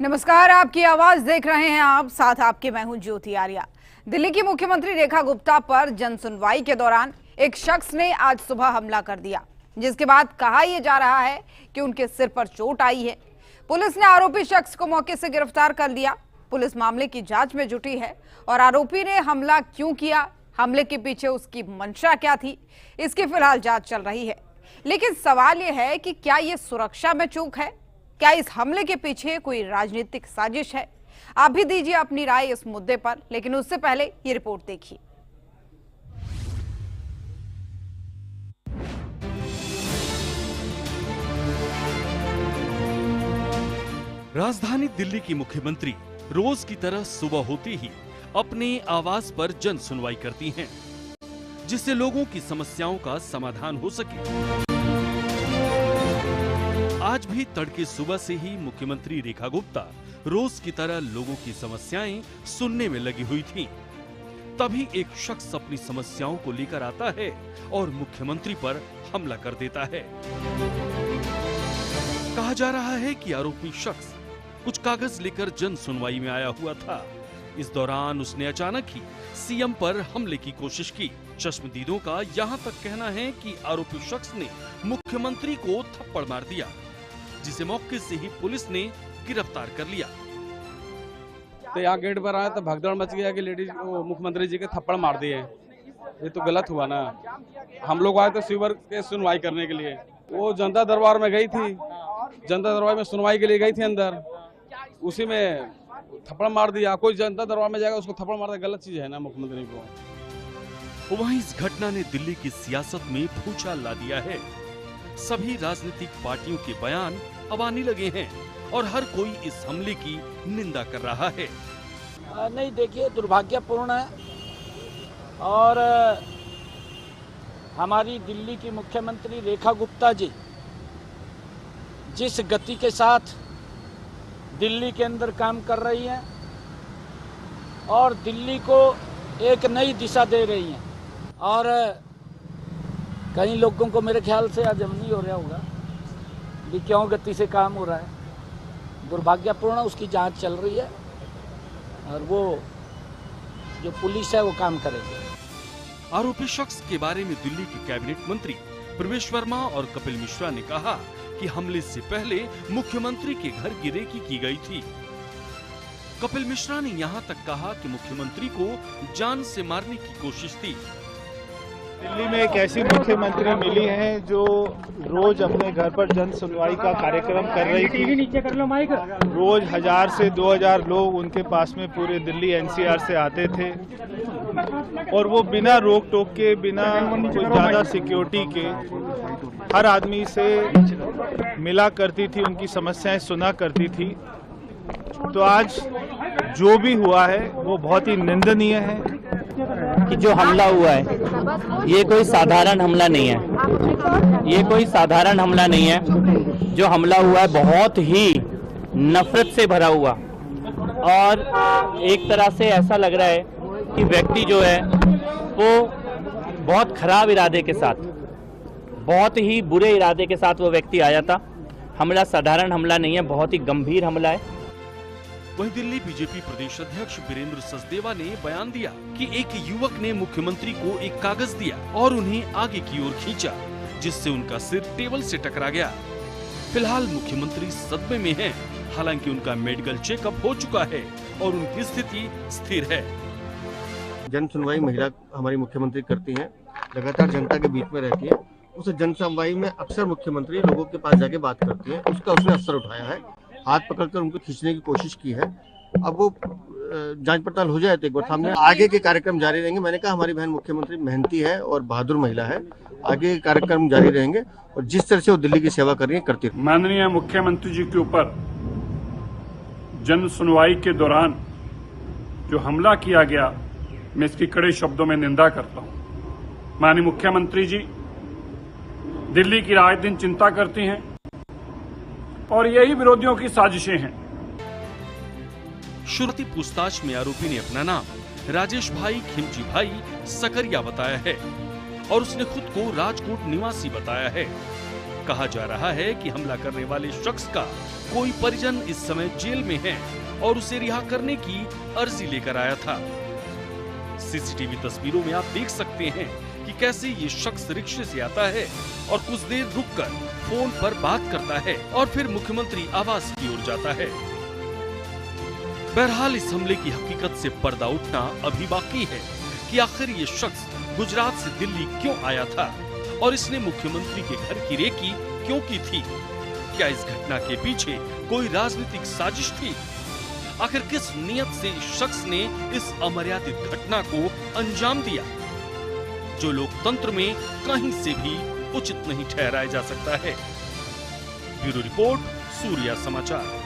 नमस्कार, आपकी आवाज देख रहे हैं आप, साथ आपके मैं हूं ज्योति आर्या। दिल्ली की मुख्यमंत्री रेखा गुप्ता पर जन सुनवाई के दौरान एक शख्स ने आज सुबह हमला कर दिया, जिसके बाद कहा यह जा रहा है कि उनके सिर पर चोट आई है। पुलिस ने आरोपी शख्स को मौके से गिरफ्तार कर लिया। पुलिस मामले की जांच में जुटी है और आरोपी ने हमला क्यों किया, हमले के पीछे उसकी मंशा क्या थी, इसकी फिलहाल जांच चल रही है। लेकिन सवाल यह है कि क्या यह सुरक्षा में चूक है, क्या इस हमले के पीछे कोई राजनीतिक साजिश है? आप भी दीजिए अपनी राय इस मुद्दे पर, लेकिन उससे पहले ये रिपोर्ट देखिए। राजधानी दिल्ली की मुख्यमंत्री रोज की तरह सुबह होते ही अपने आवास पर जन सुनवाई करती हैं, जिससे लोगों की समस्याओं का समाधान हो सके। आज भी तड़के सुबह से ही मुख्यमंत्री रेखा गुप्ता रोज की तरह लोगों की समस्याएं सुनने में लगी हुई थीं। तभी एक शख्स अपनी समस्याओं को लेकर आता है और मुख्यमंत्री पर हमला कर देता है। कहा जा रहा है कि आरोपी शख्स कुछ कागज लेकर जन सुनवाई में आया हुआ था। इस दौरान उसने अचानक ही सीएम पर हमले की कोशिश की। चश्मदीदों का यहाँ तक कहना है कि आरोपी शख्स ने मुख्यमंत्री को थप्पड़ मार दिया, जिसे मौके से ही पुलिस ने गिरफ्तार कर लिया। तो यहाँ गेट पर आया तो भगदड़ मच गया कि लेडीज मुख्यमंत्री जी के थप्पड़ मार दिए। ये तो गलत हुआ ना। हम लोग आए थे सीवर के सुनवाई करने के लिए। वो जनता दरबार में गई थी, जनता दरबार में सुनवाई के लिए गई थी अंदर, उसी में थप्पड़ मार दिया। कोई जनता दरबार में जाएगा उसको थप्पड़ मारना गलत चीज है ना मुख्यमंत्री को। वहीं इस घटना ने दिल्ली की सियासत में भूचाल ला दिया है। सभी राजनीतिक पार्टियों के बयान अब आने लगे हैं और हर कोई इस हमले की निंदा कर रहा है। नहीं, देखिए, दुर्भाग्यपूर्ण है और हमारी दिल्ली की मुख्यमंत्री रेखा गुप्ता जी जिस गति के साथ दिल्ली के अंदर काम कर रही हैं और दिल्ली को एक नई दिशा दे रही हैं, और कई लोगों को मेरे ख्याल से आज नहीं हो रहा होगा कि क्यों गति से काम हो रहा है। दुर्भाग्यपूर्ण, उसकी जांच चल रही है और वो जो पुलिस है वो काम करेगी। आरोपी शख्स के बारे में दिल्ली के कैबिनेट मंत्री प्रवेश वर्मा और कपिल मिश्रा ने कहा कि हमले से पहले मुख्यमंत्री के घर की रेकी की गई थी। कपिल मिश्रा ने यहाँ तक कहा कि मुख्यमंत्री को जान से मारने की कोशिश थी। दिल्ली में एक ऐसी मुख्यमंत्री मिली है जो रोज अपने घर पर जन सुनवाई का कार्यक्रम कर रही थी। रोज 1000 से 2000 लोग उनके पास में पूरे दिल्ली एनसीआर से आते थे और वो बिना रोक टोक के, बिना कोई ज्यादा सिक्योरिटी के हर आदमी से मिला करती थी, उनकी समस्याएं सुना करती थी। तो आज जो भी हुआ है वो बहुत ही निंदनीय है कि जो हमला हुआ है ये कोई साधारण हमला नहीं है। ये कोई साधारण हमला नहीं है। जो हमला हुआ है बहुत ही नफरत से भरा हुआ, और एक तरह से ऐसा लग रहा है कि व्यक्ति जो है वो बहुत खराब इरादे के साथ, बहुत ही बुरे इरादे के साथ वो व्यक्ति आया था। हमला साधारण हमला नहीं है, बहुत ही गंभीर हमला है। वहीं दिल्ली बीजेपी प्रदेश अध्यक्ष वीरेंद्र सचदेवा ने बयान दिया कि एक युवक ने मुख्यमंत्री को एक कागज दिया और उन्हें आगे की ओर खींचा, जिससे उनका सिर टेबल से टकरा गया। फिलहाल मुख्यमंत्री सदमे में हैं, हालांकि उनका मेडिकल चेकअप हो चुका है और उनकी स्थिति स्थिर है। जन सुनवाई महिला हमारी मुख्यमंत्री करती हैं, लगातार जनता के बीच में रहती है। उस जन सुनवाई में अक्सर मुख्यमंत्री लोगों के पास जाके बात करती है, उसका उसने अवसर उठाया है, हाथ पकड़कर उनको खींचने की कोशिश की है। अब वो जांच पड़ताल हो जाए तो एक बार सामने आगे के कार्यक्रम जारी रहेंगे। मैंने कहा हमारी बहन मुख्यमंत्री मेहनती है और बहादुर महिला है, आगे के कार्यक्रम जारी रहेंगे और जिस तरह से वो दिल्ली की सेवा कर रही है करती है। माननीय मुख्यमंत्री जी के ऊपर जन सुनवाई के दौरान जो हमला किया गया, मैं इसकी कड़े शब्दों में निंदा करता हूं। माननीय मुख्यमंत्री जी दिल्ली की राय दिन चिंता करती हैं और यही विरोधियों की साजिशें हैं। शुरुआती पूछताछ में आरोपी ने अपना नाम राजेश भाई खिमजी भाई सकरिया बताया है और उसने खुद को राजकोट निवासी बताया है। कहा जा रहा है कि हमला करने वाले शख्स का कोई परिजन इस समय जेल में है और उसे रिहा करने की अर्जी लेकर आया था। सीसीटीवी तस्वीरों में आप देख सकते हैं कि कैसे ये शख्स रिक्शे से आता है और कुछ देर रुककर फोन पर बात करता है और फिर मुख्यमंत्री आवास की ओर जाता है। बहरहाल इस हमले की हकीकत से पर्दा उठना अभी बाकी है कि आखिर ये शख्स गुजरात से दिल्ली क्यों आया था और इसने मुख्यमंत्री के घर की रेकी क्यों की थी। क्या इस घटना के पीछे कोई राजनीतिक साजिश थी? आखिर किस नियत से इस शख्स ने इस अमर्यादित घटना को अंजाम दिया, जो लोकतंत्र में कहीं से भी उचित नहीं ठहराया जा सकता है। ब्यूरो रिपोर्ट, सूर्या समाचार।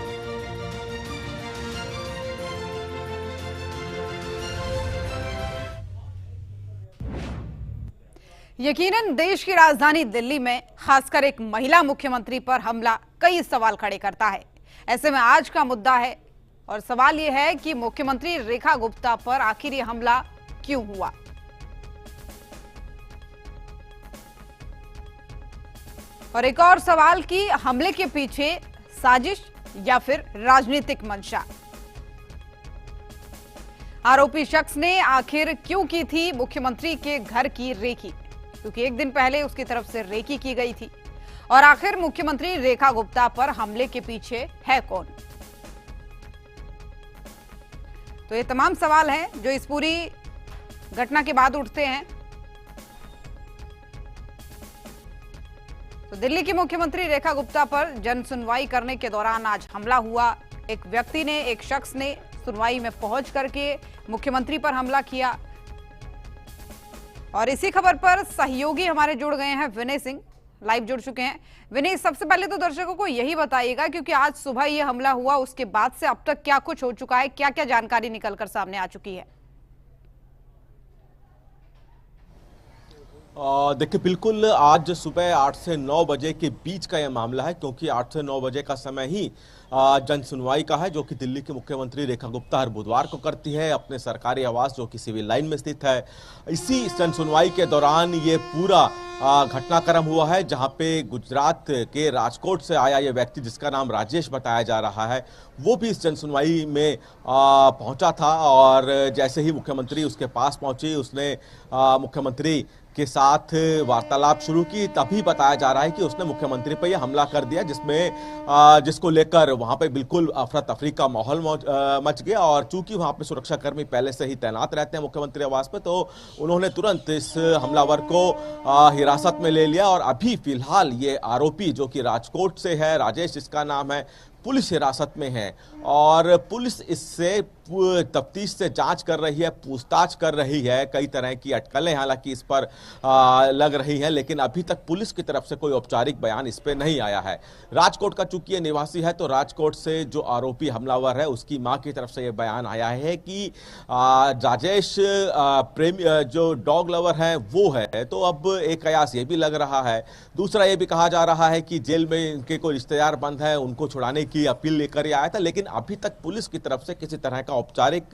यकीनन देश की राजधानी दिल्ली में खासकर एक महिला मुख्यमंत्री पर हमला कई सवाल खड़े करता है। ऐसे में आज का मुद्दा है और सवाल यह है कि मुख्यमंत्री रेखा गुप्ता पर आखिर ये हमला क्यों हुआ। और एक और सवाल कि हमले के पीछे साजिश या फिर राजनीतिक मंशा। आरोपी शख्स ने आखिर क्यों की थी मुख्यमंत्री के घर की रेकी, क्योंकि एक दिन पहले उसकी तरफ से रेकी की गई थी। और आखिर मुख्यमंत्री रेखा गुप्ता पर हमले के पीछे है कौन? तो ये तमाम सवाल हैं जो इस पूरी घटना के बाद उठते हैं। तो दिल्ली की मुख्यमंत्री रेखा गुप्ता पर जन सुनवाई करने के दौरान आज हमला हुआ। एक व्यक्ति ने, एक शख्स ने सुनवाई में पहुंच करके मुख्यमंत्री पर हमला किया। और इसी खबर पर सहयोगी हमारे जुड़ गए हैं, विनय सिंह लाइव जुड़ चुके हैं। विनय, सबसे पहले तो दर्शकों को यही बताइएगा, क्योंकि आज सुबह ये हमला हुआ, उसके बाद से अब तक क्या कुछ हो चुका है, क्या क्या जानकारी निकलकर सामने आ चुकी है? देखिए, बिल्कुल आज सुबह 8 से 9 बजे के बीच का यह मामला है, क्योंकि 8 से 9 बजे का समय ही जन सुनवाई का है, जो कि दिल्ली की मुख्यमंत्री रेखा गुप्ता हर बुधवार को करती है अपने सरकारी आवास जो कि सिविल लाइन में स्थित है। इसी जन सुनवाई के दौरान ये पूरा घटनाक्रम हुआ है, जहां पे गुजरात के राजकोट से आया ये व्यक्ति, जिसका नाम राजेश बताया जा रहा है, वो भी इस जन सुनवाई में पहुंचा था। और जैसे ही मुख्यमंत्री उसके पास पहुंची, उसने मुख्यमंत्री के साथ वार्तालाप शुरू की। तभी बताया जा रहा है कि उसने मुख्यमंत्री पर यह हमला कर दिया, जिसको लेकर वहां पे बिल्कुल अफरा तफरी का माहौल मच गया। और चूंकि वहां पे सुरक्षाकर्मी पहले से ही तैनात रहते हैं मुख्यमंत्री आवास पे, तो उन्होंने तुरंत इस हमलावर को हिरासत में ले लिया। और अभी फिलहाल ये आरोपी, जो कि राजकोट से है, राजेश जिसका नाम है, पुलिस हिरासत में है। और पुलिस इससे तफ्तीश से जांच कर रही है, पूछताछ कर रही है। कई तरह की अटकलें हालांकि इस पर लग रही हैं, लेकिन अभी तक पुलिस की तरफ से कोई औपचारिक बयान इस पे नहीं आया है। राजकोट का चूंकि ये निवासी है, तो राजकोट से जो आरोपी हमलावर है, उसकी मां की तरफ से यह बयान आया है कि राजेश प्रेमी, जो डॉग लवर है, वो है। तो अब एक कयास ये भी लग रहा है। दूसरा ये भी कहा जा रहा है कि जेल में इनके कोई रिश्तेदार बंद है, उनको छुड़ाने की अपील लेकर आया था। लेकिन अभी तक पुलिस की तरफ से किसी तरह का औपचारिक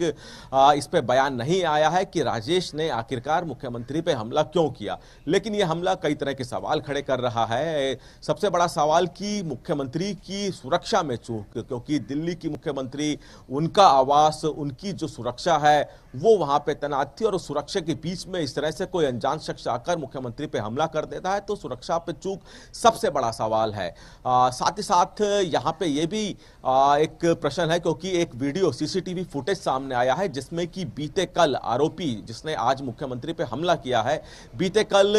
इस पे बयान नहीं आया है कि राजेश ने आखिरकार मुख्यमंत्री पे हमला क्यों किया। लेकिन यह हमला कई तरह के सवाल खड़े कर रहा है। सबसे बड़ा सवाल कि मुख्यमंत्री की सुरक्षा में चूक, क्योंकि दिल्ली की मुख्यमंत्री, उनका आवास, उनकी जो सुरक्षा है वो वहां पे तैनात थी। और उस सुरक्षा के बीच में इस तरह से कोई अनजान शख्स आकर मुख्यमंत्री पे हमला कर देता है, तो सुरक्षा पे चूक सबसे बड़ा सवाल है। साथ ही साथ यहां पे ये भी एक प्रश्न है, क्योंकि एक वीडियो सीसीटीवी फुटेज सामने आया है, जिसमें कि बीते कल आरोपी, जिसने आज मुख्यमंत्री पे हमला किया है, बीते कल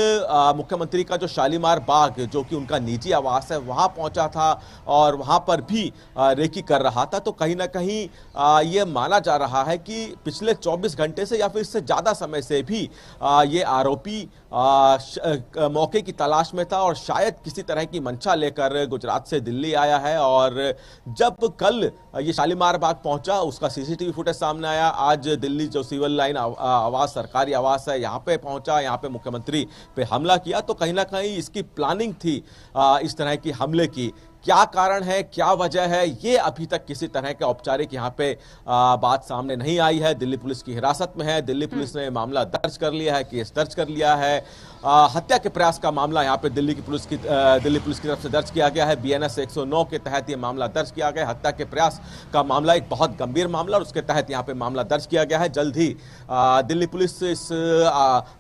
मुख्यमंत्री का जो शालीमार बाग, जो कि उनका निजी आवास है, वहां पहुंचा था और वहां पर भी रेकी कर रहा था। तो कहीं ना कहीं यह माना जा रहा है कि पिछले 24 घंटे से या फिर इससे ज्यादा समय से भी ये आरोपी मौके की तलाश में था और शायद किसी तरह की मंशा लेकर गुजरात से दिल्ली आया है। और जब कल ये शालीमार बाग पहुंचा, उसका सीसीटीवी फुटेज सामने आया। आज दिल्ली जो सिविल लाइन आवास, सरकारी आवास है, यहाँ पे पहुंचा, यहाँ पे मुख्यमंत्री पे हमला किया। तो कहीं ना कहीं इसकी प्लानिंग थी इस तरह की हमले की। क्या कारण है, क्या वजह है, ये अभी तक किसी तरह के औपचारिक यहाँ पे बात सामने नहीं आई है। दिल्ली पुलिस की हिरासत में है, दिल्ली पुलिस ने मामला दर्ज कर लिया है, केस दर्ज कर लिया है। हत्या के प्रयास का मामला यहाँ पे दिल्ली पुलिस की तरफ से दर्ज किया गया है। BNS 109 के तहत ये मामला दर्ज किया गया है। हत्या के प्रयास का मामला एक बहुत गंभीर मामला और उसके तहत यहाँ पे मामला दर्ज किया गया है। जल्द ही दिल्ली पुलिस इस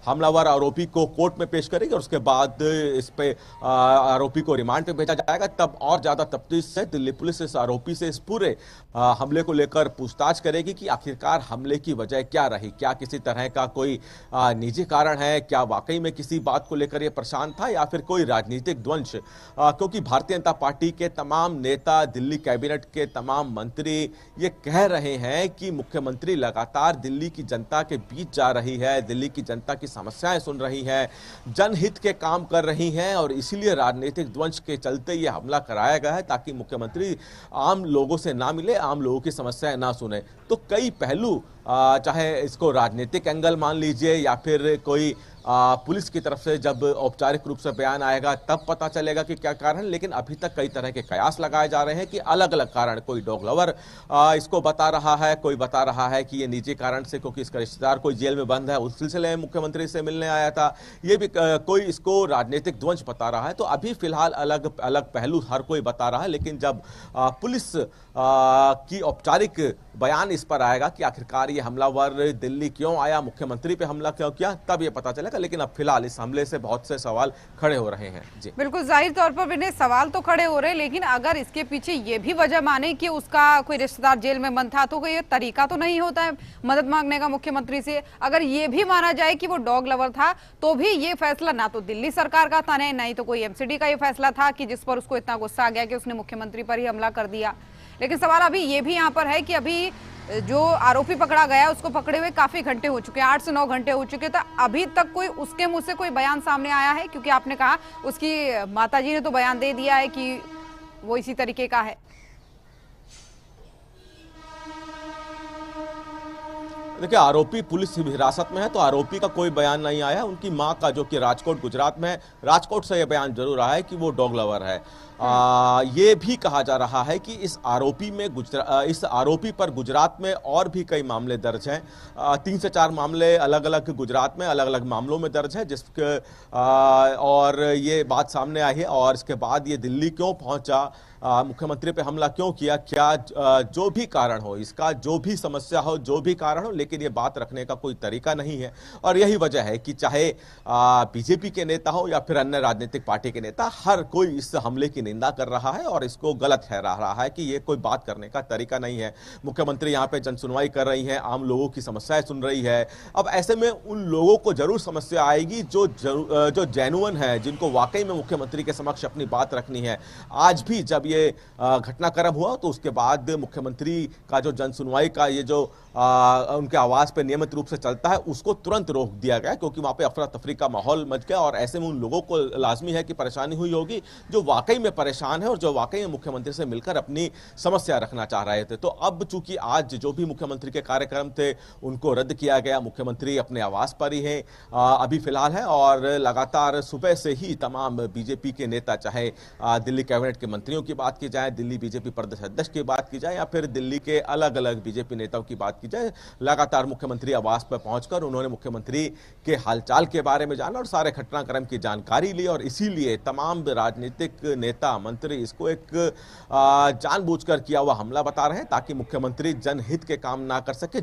हमलावर आरोपी को कोर्ट में पेश करेगी और उसके बाद इस पे आरोपी को रिमांड पे भेजा जाएगा। तब और ज्यादा तफ्तीश से दिल्ली पुलिस इस आरोपी से इस पूरे हमले को लेकर पूछताछ करेगी कि आखिरकार हमले की वजह क्या रही, क्या किसी तरह का कोई निजी कारण है, क्या वाकई में किसी बात को लेकर यह परेशान था या फिर कोई राजनीतिक द्वंश। क्योंकि भारतीय जनता पार्टी के तमाम नेता, दिल्ली कैबिनेट के तमाम मंत्री ये कह रहे हैं कि मुख्यमंत्री लगातार दिल्ली की जनता के बीच जा रही है, दिल्ली की जनता की समस्याएं सुन रही है, जनहित के काम कर रही हैं और इसीलिए राजनीतिक द्वंश के चलते ये हमला कराया गया है ताकि मुख्यमंत्री आम लोगों से ना मिले, आम लोगों की समस्याएं ना सुने। तो कई पहलू, चाहे इसको राजनीतिक एंगल मान लीजिए या फिर कोई पुलिस की तरफ से जब औपचारिक रूप से बयान आएगा तब पता चलेगा कि क्या कारण है, लेकिन अभी तक कई तरह के कयास लगाए जा रहे हैं कि अलग अलग कारण, कोई डॉग लवर इसको बता रहा है, कोई बता रहा है कि ये निजी कारण से क्योंकि इसका रिश्तेदार कोई जेल में बंद है उस सिलसिले में मुख्यमंत्री से मिलने आया था, ये भी कोई इसको राजनीतिक द्वंश बता रहा है। तो अभी फिलहाल अलग अलग पहलू हर कोई बता रहा है, लेकिन जब पुलिस की औपचारिक बयान इस पर आएगा कि आखिरकार ये हमलावर दिल्ली क्यों आया, मुख्यमंत्री पे हमला क्यों किया, तब ये पता चलेगा। लेकिन अब फिलहाल इस हमले से बहुत से सवाल खड़े हो रहे हैं। जी बिल्कुल, जाहिर तौर पर विनय सवाल तो खड़े हो रहे हैं, लेकिन अगर इसके पीछे ये भी वजह माने कि उसका कोई रिश्तेदार जेल में बंद था तो कोई तरीका तो नहीं होता है मदद मांगने का मुख्यमंत्री से। अगर ये भी माना जाए कि वो डॉग लवर था तो भी ये फैसला ना तो दिल्ली सरकार का था, नहीं तो कोई MCD का ये फैसला था कि जिस पर उसको इतना गुस्सा आ गया कि उसने मुख्यमंत्री पर ही हमला कर दिया। लेकिन सवाल अभी ये भी यहाँ पर है कि अभी जो आरोपी पकड़ा गया उसको पकड़े हुए काफी घंटे हो चुके हैं, 8 से 9 घंटे हो चुके, तो अभी तक कोई उसके मुंह से कोई बयान सामने आया है? क्योंकि आपने कहा उसकी माताजी ने तो बयान दे दिया है कि वो इसी तरीके का है। देखिए, आरोपी पुलिस हिरासत में है तो आरोपी का कोई बयान नहीं आया। उनकी मां का, जो कि राजकोट गुजरात में है, राजकोट से यह बयान जरूर आया है कि वो डॉग लवर है। ये भी कहा जा रहा है कि इस आरोपी पर गुजरात में और भी कई मामले दर्ज हैं। 3 से 4 मामले अलग अलग गुजरात में अलग अलग मामलों में दर्ज है, जिसके और ये बात सामने आई है। और इसके बाद ये दिल्ली क्यों पहुंचा, मुख्यमंत्री पे हमला क्यों किया, क्या जो भी कारण हो, इसका जो भी समस्या हो, जो भी कारण हो, लेकिन ये बात रखने का कोई तरीका नहीं है। और यही वजह है कि चाहे बीजेपी के नेता हो या फिर अन्य राजनीतिक पार्टी के नेता, हर कोई इस हमले की निंदा कर रहा है और इसको गलत ठहरा रहा है कि ये कोई बात करने का तरीका नहीं है। मुख्यमंत्री यहाँ पे जनसुनवाई कर रही है, आम लोगों की समस्याएं सुन रही है। अब ऐसे में उन लोगों को जरूर समस्या आएगी जो जेन्युइन है, जिनको वाकई में मुख्यमंत्री के समक्ष अपनी बात रखनी है। आज भी जब ये घटनाक्रम हुआ तो उसके बाद मुख्यमंत्री का जो जनसुनवाई का ये जो उनके आवाज पे नियमित रूप से चलता है, उसको तुरंत रोक दिया गया क्योंकि वहां पे अफरा तफरी का माहौल मच गया। और ऐसे में उन लोगों को लाजमी है कि परेशानी हुई होगी जो वाकई में परेशान है और जो वाकई में मुख्यमंत्री से मिलकर अपनी समस्या रखना चाह रहे थे। तो अब चूंकि आज जो भी मुख्यमंत्री के कार्यक्रम थे उनको रद्द किया गया, मुख्यमंत्री अपने आवास पर ही है अभी फिलहाल है। और लगातार सुबह से ही तमाम बीजेपी के नेता, चाहे दिल्ली कैबिनेट के मंत्रियों की बात की जाए, दिल्ली बीजेपी प्रदेश अध्यक्ष की बात की जाए या फिर दिल्ली के अलग अलग बीजेपी नेताओं की बात की जाए, लगातार मुख्यमंत्री आवास पर पहुंचकर उन्होंने मुख्यमंत्री के हालचाल के बारे में जाना और सारे घटनाक्रम की जानकारी ली। और इसीलिए तमाम राजनीतिक नेता, मंत्री इसको एक जानबूझकर किया हुआ हमला बता रहे हैं ताकि मुख्यमंत्री जनहित के काम ना कर सके,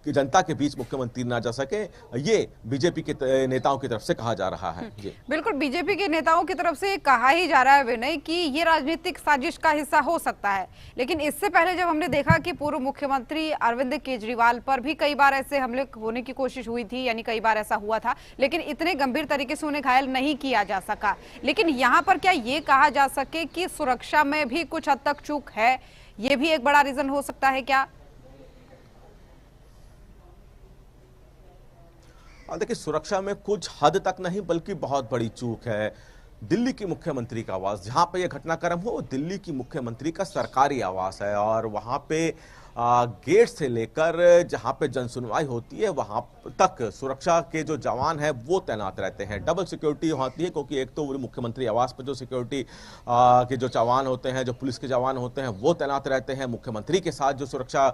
जनता के बीच मुख्यमंत्री ना जा सके। ये बीजेपी के नेताओं की तरफ से कहा जा रहा है। बिल्कुल, बीजेपी के नेताओं की तरफ से कहा ही जा रहा है विनय कि ये राजनीतिक साजिश का हिस्सा हो सकता है। लेकिन इससे पहले जब हमने देखा कि पूर्व मुख्यमंत्री अरविंद केजरीवाल पर भी कई बार ऐसे हमले होने की कोशिश हुई थी, यानी कई बार ऐसा हुआ था, लेकिन इतने गंभीर तरीके से उन्हें घायल नहीं किया जा सका। लेकिन यहाँ पर क्या ये कहा जा सके कि सुरक्षा में भी कुछ हद तक चूक है? ये भी एक बड़ा रीजन हो सकता है क्या? देखिए, सुरक्षा में कुछ हद तक नहीं बल्कि बहुत बड़ी चूक है। दिल्ली की मुख्यमंत्री का आवास, जहां पे यह घटनाक्रम हो, दिल्ली की मुख्यमंत्री का सरकारी आवास है और वहां पे गेट से लेकर जहां पे जनसुनवाई होती है वहां तक सुरक्षा के जो जवान हैं वो तैनात रहते हैं। डबल सिक्योरिटी होती है, क्योंकि एक तो मुख्यमंत्री आवास पर जो सिक्योरिटी के जो जवान होते हैं, जो पुलिस के जवान होते हैं वो तैनात रहते हैं, मुख्यमंत्री के साथ जो सुरक्षा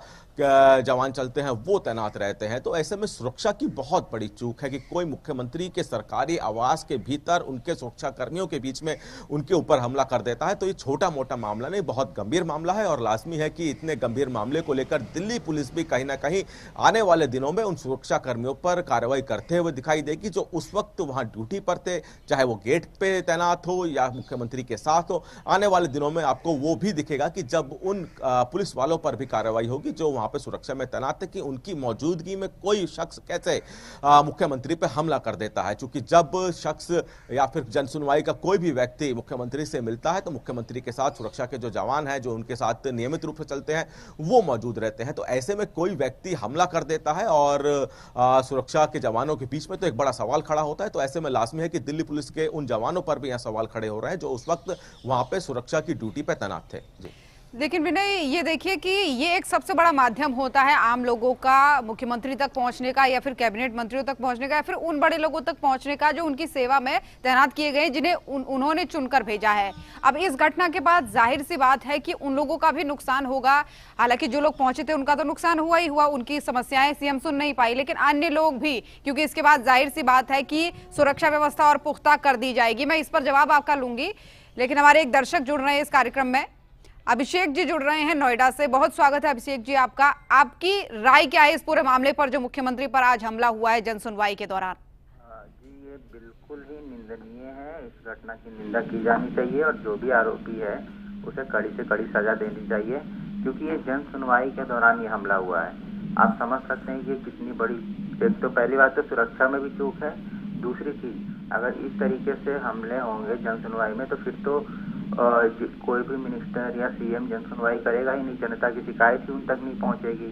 जवान चलते हैं वो तैनात रहते हैं। तो ऐसे में सुरक्षा की बहुत बड़ी चूक है कि कोई मुख्यमंत्री के सरकारी आवास के भीतर उनके सुरक्षा कर्मियों के बीच में उनके ऊपर हमला कर देता है। तो ये छोटा मोटा मामला नहीं, बहुत गंभीर मामला है और लाजमी है कि इतने गंभीर मामले को लेकर दिल्ली पुलिस भी कहीं ना कहीं आने वाले दिनों में उन सुरक्षा कर्मियों पर कार्रवाई करते हुए दिखाई देगी जो उस वक्त वहां ड्यूटी पर थे, चाहे वो गेट पे तैनात हो या मुख्यमंत्री के साथ हो। आने वाले दिनों में आपको वो भी दिखेगा कि जब उन पुलिस वालों पर भी कार्रवाई होगी जो वहां पे सुरक्षा में तैनात है, कि उनकी मौजूदगी में कोई शख्स कैसे मुख्यमंत्री पे हमला कर देता है। क्योंकि जब शख्स या फिर जनसुनवाई का कोई भी व्यक्ति मुख्यमंत्री से मिलता है तो मुख्यमंत्री के साथ सुरक्षा के जो जवान हैं, जो उनके साथ नियमित रूप से चलते हैं, वो मौजूद रहते हैं। तो ऐसे में कोई व्यक्ति हमला कर देता है और सुरक्षा के जवानों के बीच में तो एक बड़ा सवाल खड़ा होता है। तो ऐसे में लाजमी है कि दिल्ली पुलिस के उन जवानों पर भी यह सवाल खड़े हो रहे हैं जो उस वक्त वहां पे सुरक्षा की ड्यूटी पे तैनात थे। जी। लेकिन विनय, ये देखिए कि ये एक सबसे बड़ा माध्यम होता है आम लोगों का मुख्यमंत्री तक पहुंचने का, या फिर कैबिनेट मंत्रियों तक पहुंचने का, या फिर उन बड़े लोगों तक पहुंचने का जो उनकी सेवा में तैनात किए गए, जिन्हें उन्होंने चुनकर भेजा है। अब इस घटना के बाद जाहिर सी बात है कि उन लोगों का भी नुकसान होगा। हालांकि जो लोग पहुंचे थे उनका तो नुकसान हुआ ही हुआ, उनकी समस्याएं सीएम सुन नहीं पाई, लेकिन अन्य लोग भी, क्योंकि इसके बाद जाहिर सी बात है कि सुरक्षा व्यवस्था और पुख्ता कर दी जाएगी। मैं इस पर जवाब आपका लूंगी, लेकिन हमारे एक दर्शक जुड़ रहे हैं इस कार्यक्रम में। अभिषेक जी जुड़ रहे हैं नोएडा से। बहुत स्वागत है अभिषेक जी आपका। आपकी राय क्या है इस पूरे मामले पर जो मुख्यमंत्री पर आज हमला हुआ है जनसुनवाई के दौरान? जी, ये बिल्कुल ही निंदनीय है। इस घटना की निंदा की जानी चाहिए और जो भी आरोपी है उसे कड़ी से कड़ी सजा देनी चाहिए, क्योंकि ये जनसुनवाई के दौरान ये हमला हुआ है। आप समझ सकते हैं कि कितनी बड़ी, एक तो पहली बात तो सुरक्षा में भी चूक है, दूसरी चीज अगर इस तरीके से हमले होंगे जनसुनवाई में तो फिर तो कोई भी मिनिस्टर या सीएम जनसुनवाई करेगा ही नहीं, जनता की शिकायत ही उन तक नहीं पहुंचेगी।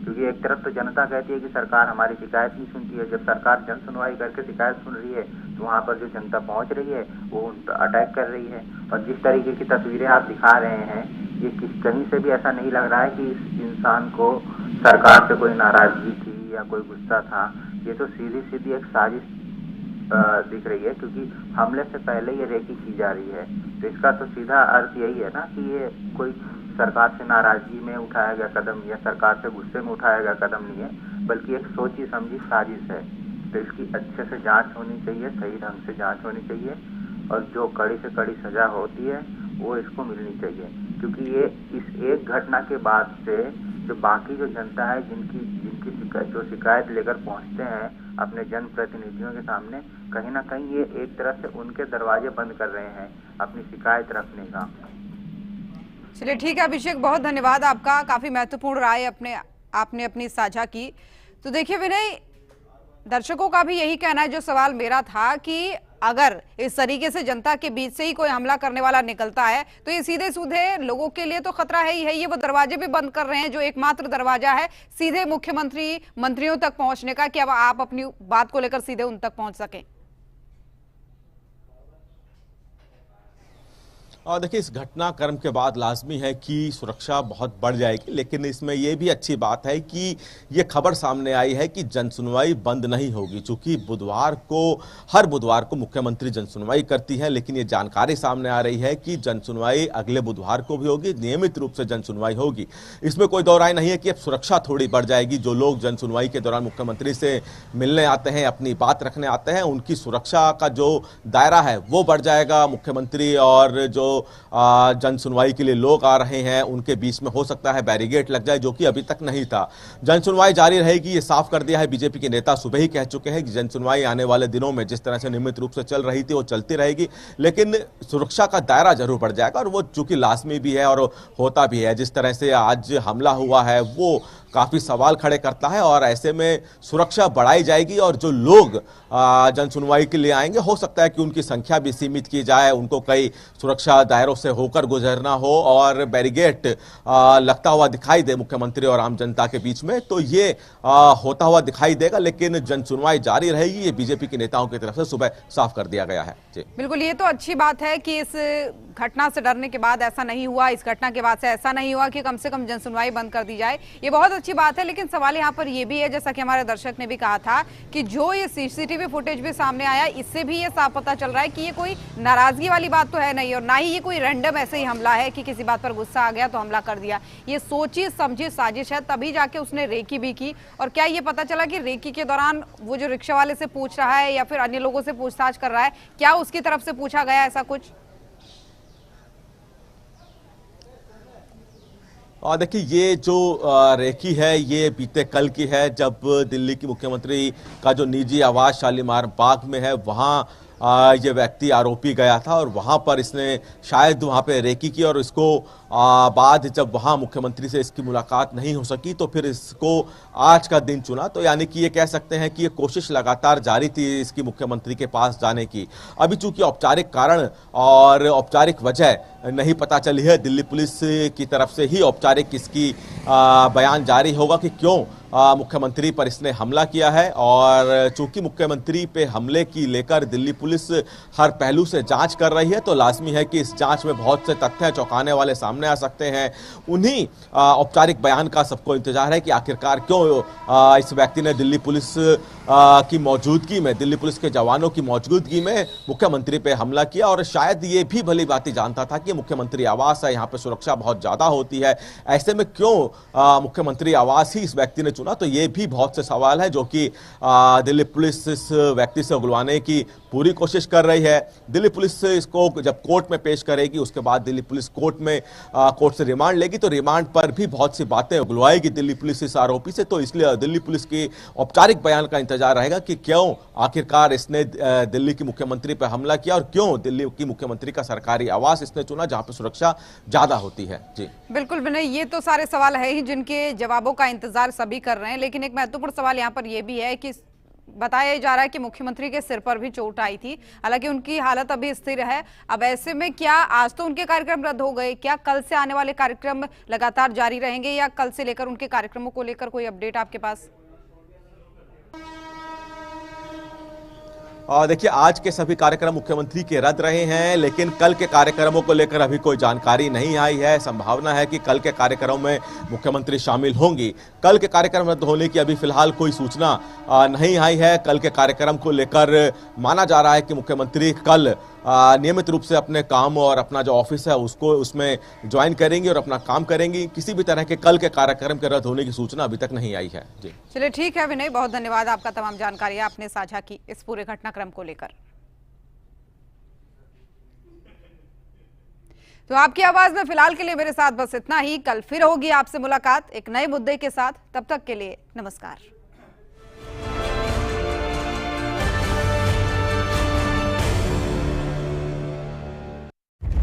क्योंकि एक तरफ तो जनता कहती है कि सरकार हमारी शिकायत नहीं सुनती है, जब सरकार जनसुनवाई करके शिकायत सुन रही है तो वहाँ पर जो जनता पहुँच रही है वो उन पर अटैक कर रही है। और जिस तरीके की तस्वीरें आप दिखा रहे हैं, ये कहीं से भी ऐसा नहीं लग रहा है कि इस इंसान को सरकार से कोई नाराजगी थी या कोई गुस्सा था। ये तो सीधी सीधी एक साजिश दिख रही है, क्योंकि हमले से पहले ये रेकी की जा रही है। तो इसका तो सीधा अर्थ यही है ना कि ये कोई सरकार से नाराजगी में उठाया गया कदम या सरकार से गुस्से में उठाया गया कदम नहीं है, बल्कि एक सोची समझी साजिश है। तो इसकी अच्छे से जांच होनी चाहिए, सही ढंग से जांच होनी चाहिए और जो कड़ी से कड़ी सजा होती है वो इसको मिलनी चाहिए। क्योंकि ये इस एक घटना के बाद से जो बाकी जो जनता है जिनकी जो शिकायत लेकर पहुंचते हैं अपने जनप्रतिनिधियों के सामने, कहीं ना कहीं ये एक तरह से उनके दरवाजे बंद कर रहे हैं अपनी शिकायत रखने का। चलिए ठीक है अभिषेक, बहुत धन्यवाद आपका। काफी महत्वपूर्ण राय आपने अपनी साझा की। तो देखिए विनय, दर्शकों का भी यही कहना है, जो सवाल मेरा था कि अगर इस तरीके से जनता के बीच से ही कोई हमला करने वाला निकलता है तो ये सीधे सीधे लोगों के लिए तो खतरा है ही है। ये वो दरवाजे भी बंद कर रहे हैं जो एकमात्र दरवाजा है सीधे मुख्यमंत्री मंत्रियों तक पहुंचने का, कि अब आप अपनी बात को लेकर सीधे उन तक पहुंच सकें। और देखिए, इस घटनाक्रम के बाद लाजमी है कि सुरक्षा बहुत बढ़ जाएगी, लेकिन इसमें यह भी अच्छी बात है कि ये खबर सामने आई है कि जनसुनवाई बंद नहीं होगी। चूंकि हर बुधवार को मुख्यमंत्री जनसुनवाई करती है, लेकिन ये जानकारी सामने आ रही है कि जनसुनवाई अगले बुधवार को भी होगी, नियमित रूप से जनसुनवाई होगी। इसमें कोई दो राय नहीं है कि अब सुरक्षा थोड़ी बढ़ जाएगी। जो लोग जनसुनवाई के दौरान मुख्यमंत्री से मिलने आते हैं, अपनी बात रखने आते हैं, उनकी सुरक्षा का जो दायरा है वो बढ़ जाएगा। मुख्यमंत्री और जो जनसुनवाई के लिए लोग आ रहे हैं उनके बीच में हो सकता है बैरिकेड लग जाए, जो कि अभी तक नहीं था। जनसुनवाई जारी रहेगी, ये साफ कर दिया है। बीजेपी के नेता सुबह ही कह चुके हैं कि जनसुनवाई आने वाले दिनों में जिस तरह से नियमित रूप से चल रही थी वो चलती रहेगी, लेकिन सुरक्षा का दायरा जरूर बढ़ जाएगा और वो चूंकि लाजमी भी है और होता भी है। जिस तरह से आज हमला हुआ है वो काफी सवाल खड़े करता है और ऐसे में सुरक्षा बढ़ाई जाएगी और जो लोग जन सुनवाई के लिए आएंगे हो सकता है कि उनकी संख्या भी सीमित की जाए, उनको कई सुरक्षा दायरों से होकर गुजरना हो और बैरिकेड लगता हुआ दिखाई दे मुख्यमंत्री और आम जनता के बीच में, तो ये होता हुआ दिखाई देगा। लेकिन जन सुनवाई जारी रहेगी, ये बीजेपी के नेताओं की तरफ से सुबह साफ कर दिया गया है। जी बिल्कुल, ये तो अच्छी बात है कि इस घटना से डरने के बाद ऐसा नहीं हुआ, इस घटना के बाद से ऐसा नहीं हुआ कि कम से कम जनसुनवाई बंद कर दी जाए, ये बहुत अच्छी बात है। लेकिन सवाल यहाँ पर ये भी है, जैसा कि हमारे दर्शक ने भी कहा था, कि जो ये सीसीटीवी फुटेज भी सामने आया, इससे भी ये साफ पता चल रहा है कि ये कोई नाराजगी वाली बात तो है नहीं और ना ही ये कोई रैंडम ऐसे ही हमला है कि किसी बात पर गुस्सा आ गया तो हमला कर दिया। ये सोची समझी साजिश है, तभी जाके उसने रेकी भी की। और क्या ये पता चला कि रेकी के दौरान वो जो रिक्शा वाले से पूछ रहा है या फिर अन्य लोगों से पूछताछ कर रहा है, क्या उसकी तरफ से पूछा गया ऐसा कुछ? और देखिए, ये जो रेकी है ये बीते कल की है, जब दिल्ली की मुख्यमंत्री का जो निजी आवास शालीमार बाग में है वहाँ ये व्यक्ति आरोपी गया था और वहाँ पर इसने शायद वहाँ पे रेकी की और इसको बाद जब वहाँ मुख्यमंत्री से इसकी मुलाकात नहीं हो सकी तो फिर इसको आज का दिन चुना। तो यानी कि ये कह सकते हैं कि ये कोशिश लगातार जारी थी इसकी मुख्यमंत्री के पास जाने की। अभी चूंकि औपचारिक कारण और औपचारिक वजह नहीं पता चली है, दिल्ली पुलिस की तरफ से ही औपचारिक इसकी बयान जारी होगा कि क्यों मुख्यमंत्री पर इसने हमला किया है। और चूंकि मुख्यमंत्री पे हमले की लेकर दिल्ली पुलिस हर पहलू से जांच कर रही है, तो लाजमी है कि इस जांच में बहुत से तथ्य चौंकाने वाले सामने आ सकते हैं। उन्हीं औपचारिक बयान का सबको इंतजार है कि आखिरकार क्यों इस व्यक्ति ने दिल्ली पुलिस की मौजूदगी में, दिल्ली पुलिस के जवानों की मौजूदगी में मुख्यमंत्री पे हमला किया। और शायद ये भी भली भांति जानता था कि मुख्यमंत्री आवास है, यहाँ पे सुरक्षा बहुत ज्यादा होती है, ऐसे में क्यों मुख्यमंत्री आवास ही इस व्यक्ति ने चुना। तो ये भी बहुत से सवाल है जो कि दिल्ली पुलिस इस व्यक्ति से उगलवाने की पूरी कोशिश कर रही है। दिल्ली पुलिस इसको जब कोर्ट में पेश करेगी उसके बाद दिल्ली पुलिस कोर्ट से रिमांड लेगी, तो रिमांड पर भी बहुत सी बातें उगलवाएगी दिल्ली पुलिस इस आरोपी से। तो इसलिए दिल्ली पुलिस की औपचारिक बयान का इंतजार रहेगा कि क्यों आखिरकार इसने दिल्ली की मुख्यमंत्री पर हमला किया और क्यों दिल्ली की मुख्यमंत्री का सरकारी आवास इसने चुना जहां पर सुरक्षा ज्यादा होती है। जी बिल्कुल विनय, ये तो सारे सवाल है ही जिनके जवाबों का इंतजार सभी कर रहे हैं। लेकिन एक महत्वपूर्ण सवाल यहाँ पर यह भी है कि बताया जा रहा है कि मुख्यमंत्री के सिर पर भी चोट आई थी, हालांकि उनकी हालत अभी स्थिर है। अब ऐसे में क्या आज तो उनके कार्यक्रम रद्द हो गए, क्या कल से आने वाले कार्यक्रम लगातार जारी रहेंगे या कल से लेकर उनके कार्यक्रमों को लेकर कोई अपडेट आपके पास? देखिए, आज के सभी कार्यक्रम मुख्यमंत्री के रद्द रहे हैं, लेकिन कल के कार्यक्रमों को लेकर अभी कोई जानकारी नहीं आई है। संभावना है कि कल के कार्यक्रमों में मुख्यमंत्री शामिल होंगी। कल के कार्यक्रम रद्द होने की अभी फिलहाल कोई सूचना नहीं आई है। कल के कार्यक्रम को लेकर माना जा रहा है कि मुख्यमंत्री कल नियमित रूप से अपने काम और अपना जो ऑफिस है उसमें ज्वाइन करेंगी और अपना काम करेंगी। किसी भी तरह के कल के कार्यक्रम के रद्द होने की सूचना अभी तक नहीं आई है। जी चलिए, ठीक है विनय, बहुत धन्यवाद आपका, तमाम जानकारी आपने साझा की इस पूरे घटनाक्रम को लेकर। तो आपकी आवाज में फिलहाल के लिए मेरे साथ बस इतना ही। कल फिर होगी आपसे मुलाकात एक नए मुद्दे के साथ। तब तक के लिए नमस्कार।